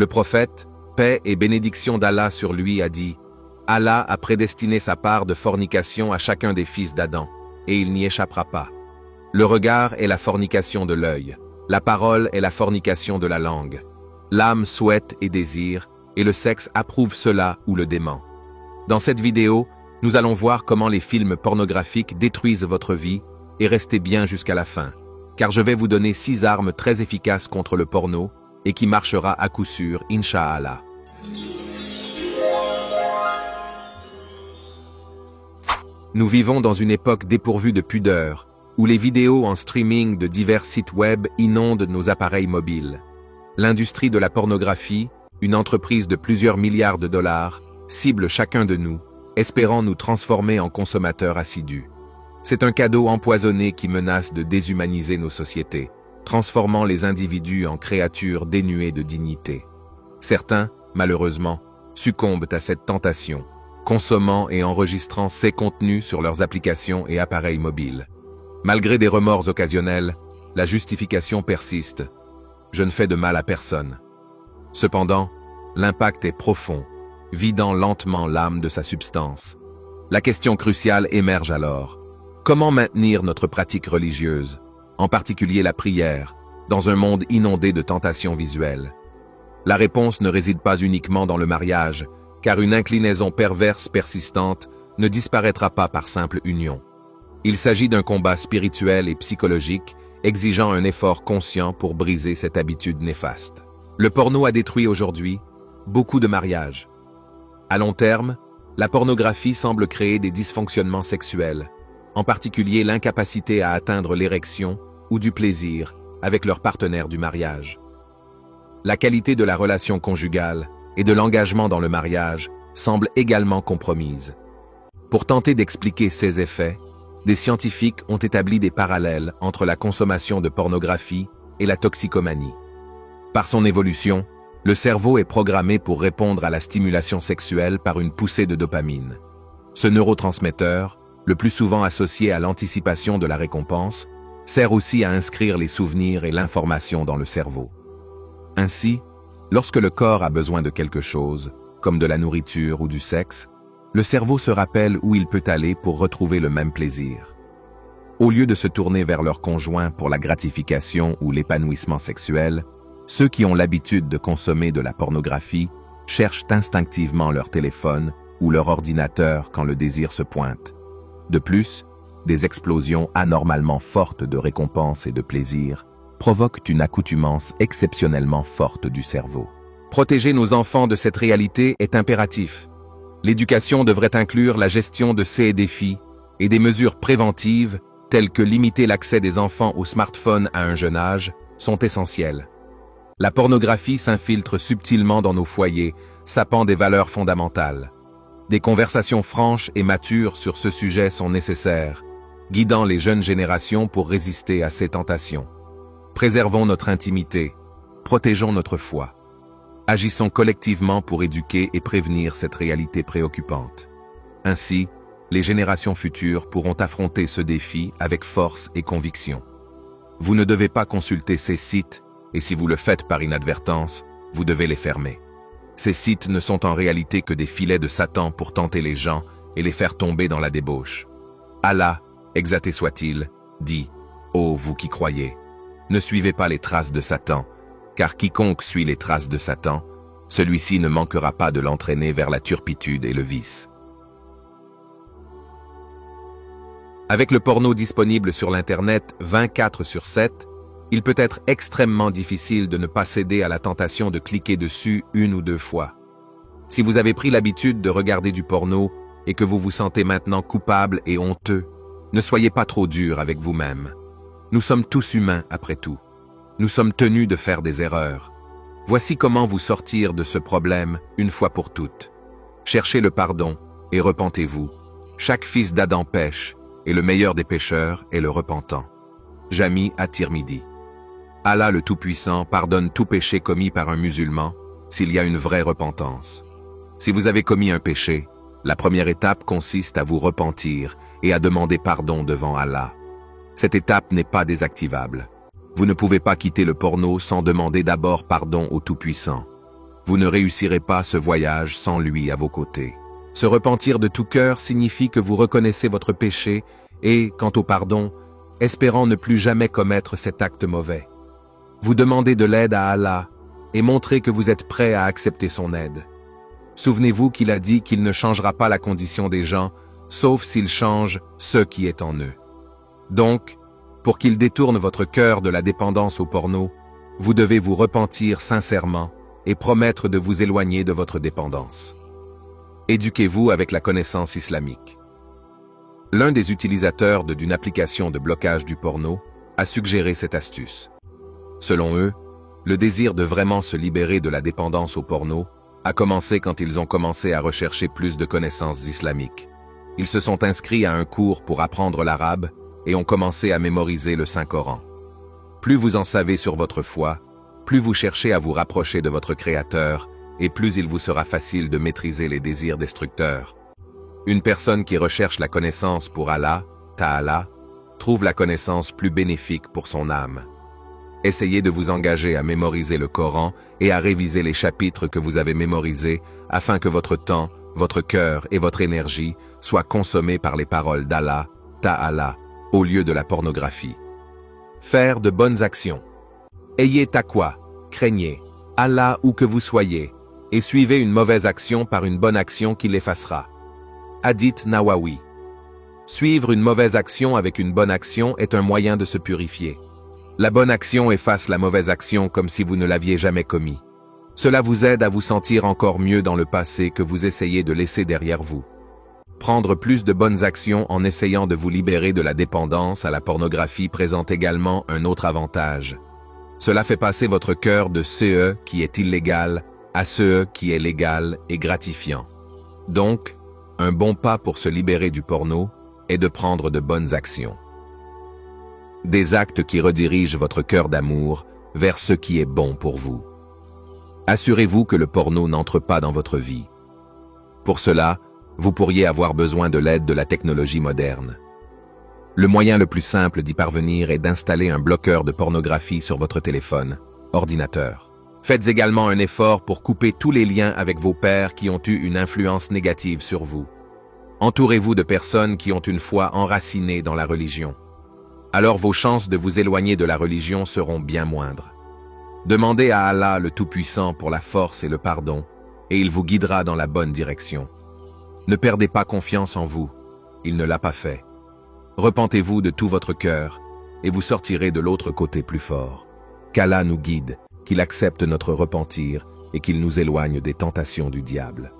Le prophète, paix et bénédiction d'Allah sur lui, a dit « Allah a prédestiné sa part de fornication à chacun des fils d'Adam, et il n'y échappera pas. Le regard est la fornication de l'œil, la parole est la fornication de la langue. L'âme souhaite et désire, et le sexe approuve cela ou le dément. » Dans cette vidéo, nous allons voir comment les films pornographiques détruisent votre vie, et restez bien jusqu'à la fin, car je vais vous donner 6 armes très efficaces contre le porno, et qui marchera à coup sûr, Inch'Allah. Nous vivons dans une époque dépourvue de pudeur, où les vidéos en streaming de divers sites web inondent nos appareils mobiles. L'industrie de la pornographie, une entreprise de plusieurs milliards de dollars, cible chacun de nous, espérant nous transformer en consommateurs assidus. C'est un cadeau empoisonné qui menace de déshumaniser nos sociétés, transformant les individus en créatures dénuées de dignité. Certains, malheureusement, succombent à cette tentation, consommant et enregistrant ces contenus sur leurs applications et appareils mobiles. Malgré des remords occasionnels, la justification persiste. Je ne fais de mal à personne. Cependant, l'impact est profond, vidant lentement l'âme de sa substance. La question cruciale émerge alors. Comment maintenir notre pratique religieuse, en particulier la prière, dans un monde inondé de tentations visuelles? La réponse ne réside pas uniquement dans le mariage, car une inclinaison perverse persistante ne disparaîtra pas par simple union. Il s'agit d'un combat spirituel et psychologique, exigeant un effort conscient pour briser cette habitude néfaste. Le porno a détruit aujourd'hui beaucoup de mariages. À long terme, la pornographie semble créer des dysfonctionnements sexuels, en particulier l'incapacité à atteindre l'érection ou du plaisir avec leur partenaire du mariage. La qualité de la relation conjugale et de l'engagement dans le mariage semble également compromise. Pour tenter d'expliquer ces effets, des scientifiques ont établi des parallèles entre la consommation de pornographie et la toxicomanie. Par son évolution, le cerveau est programmé pour répondre à la stimulation sexuelle par une poussée de dopamine. Ce neurotransmetteur, le plus souvent associé à l'anticipation de la récompense, sert aussi à inscrire les souvenirs et l'information dans le cerveau. Ainsi, lorsque le corps a besoin de quelque chose, comme de la nourriture ou du sexe, le cerveau se rappelle où il peut aller pour retrouver le même plaisir. Au lieu de se tourner vers leur conjoint pour la gratification ou l'épanouissement sexuel, ceux qui ont l'habitude de consommer de la pornographie cherchent instinctivement leur téléphone ou leur ordinateur quand le désir se pointe. De plus, des explosions anormalement fortes de récompense et de plaisir provoquent une accoutumance exceptionnellement forte du cerveau. Protéger nos enfants de cette réalité est impératif. L'éducation devrait inclure la gestion de ces défis et des mesures préventives telles que limiter l'accès des enfants aux smartphones à un jeune âge sont essentielles. La pornographie s'infiltre subtilement dans nos foyers, sapant des valeurs fondamentales. Des conversations franches et matures sur ce sujet sont nécessaires, guidant les jeunes générations pour résister à ces tentations. Préservons notre intimité, protégeons notre foi. Agissons collectivement pour éduquer et prévenir cette réalité préoccupante. Ainsi, les générations futures pourront affronter ce défi avec force et conviction. Vous ne devez pas consulter ces sites, et si vous le faites par inadvertance, vous devez les fermer. Ces sites ne sont en réalité que des filets de Satan pour tenter les gens et les faire tomber dans la débauche. Allah, exalté soit-il, dit « Ô vous qui croyez, ne suivez pas les traces de Satan, car quiconque suit les traces de Satan, celui-ci ne manquera pas de l'entraîner vers la turpitude et le vice. » Avec le porno disponible sur l'Internet 24/7, il peut être extrêmement difficile de ne pas céder à la tentation de cliquer dessus 1 ou 2 fois. Si vous avez pris l'habitude de regarder du porno et que vous vous sentez maintenant coupable et honteux, ne soyez pas trop dur avec vous-même. Nous sommes tous humains après tout. Nous sommes tenus de faire des erreurs. Voici comment vous sortir de ce problème une fois pour toutes. Cherchez le pardon et repentez-vous. Chaque fils d'Adam pêche, et le meilleur des pécheurs est le repentant. Jami at-Tirmidhi. Allah le Tout-Puissant pardonne tout péché commis par un musulman s'il y a une vraie repentance. Si vous avez commis un péché, la première étape consiste à vous repentir et à demander pardon devant Allah. Cette étape n'est pas désactivable. Vous ne pouvez pas quitter le porno sans demander d'abord pardon au Tout-Puissant. Vous ne réussirez pas ce voyage sans lui à vos côtés. Se repentir de tout cœur signifie que vous reconnaissez votre péché et, quant au pardon, espérant ne plus jamais commettre cet acte mauvais. Vous demandez de l'aide à Allah et montrez que vous êtes prêt à accepter son aide. Souvenez-vous qu'il a dit qu'il ne changera pas la condition des gens, sauf s'il change ce qui est en eux. Donc, pour qu'il détourne votre cœur de la dépendance au porno, vous devez vous repentir sincèrement et promettre de vous éloigner de votre dépendance. Éduquez-vous avec la connaissance islamique. L'un des utilisateurs d'une application de blocage du porno a suggéré cette astuce. Selon eux, le désir de vraiment se libérer de la dépendance au porno a commencé quand ils ont commencé à rechercher plus de connaissances islamiques. Ils se sont inscrits à un cours pour apprendre l'arabe et ont commencé à mémoriser le Saint-Coran. Plus vous en savez sur votre foi, plus vous cherchez à vous rapprocher de votre Créateur et plus il vous sera facile de maîtriser les désirs destructeurs. Une personne qui recherche la connaissance pour Allah, Ta'ala, trouve la connaissance plus bénéfique pour son âme. Essayez de vous engager à mémoriser le Coran et à réviser les chapitres que vous avez mémorisés afin que votre temps, votre cœur et votre énergie soient consommés par les paroles d'Allah, Ta'ala, au lieu de la pornographie. Faire de bonnes actions. Ayez taqwa, craignez Allah où que vous soyez, et suivez une mauvaise action par une bonne action qui l'effacera. Hadith Nawawi. Suivre une mauvaise action avec une bonne action est un moyen de se purifier. La bonne action efface la mauvaise action comme si vous ne l'aviez jamais commis. Cela vous aide à vous sentir encore mieux dans le passé que vous essayez de laisser derrière vous. Prendre plus de bonnes actions en essayant de vous libérer de la dépendance à la pornographie présente également un autre avantage. Cela fait passer votre cœur de ce qui est illégal à ce qui est légal et gratifiant. Donc, un bon pas pour se libérer du porno est de prendre de bonnes actions. Des actes qui redirigent votre cœur d'amour vers ce qui est bon pour vous. Assurez-vous que le porno n'entre pas dans votre vie. Pour cela, vous pourriez avoir besoin de l'aide de la technologie moderne. Le moyen le plus simple d'y parvenir est d'installer un bloqueur de pornographie sur votre téléphone, ordinateur. Faites également un effort pour couper tous les liens avec vos pairs qui ont eu une influence négative sur vous. Entourez-vous de personnes qui ont une foi enracinée dans la religion. Alors vos chances de vous éloigner de la religion seront bien moindres. Demandez à Allah le Tout-Puissant pour la force et le pardon, et il vous guidera dans la bonne direction. Ne perdez pas confiance en vous, il ne l'a pas fait. Repentez-vous de tout votre cœur, et vous sortirez de l'autre côté plus fort. Qu'Allah nous guide, qu'il accepte notre repentir, et qu'il nous éloigne des tentations du diable.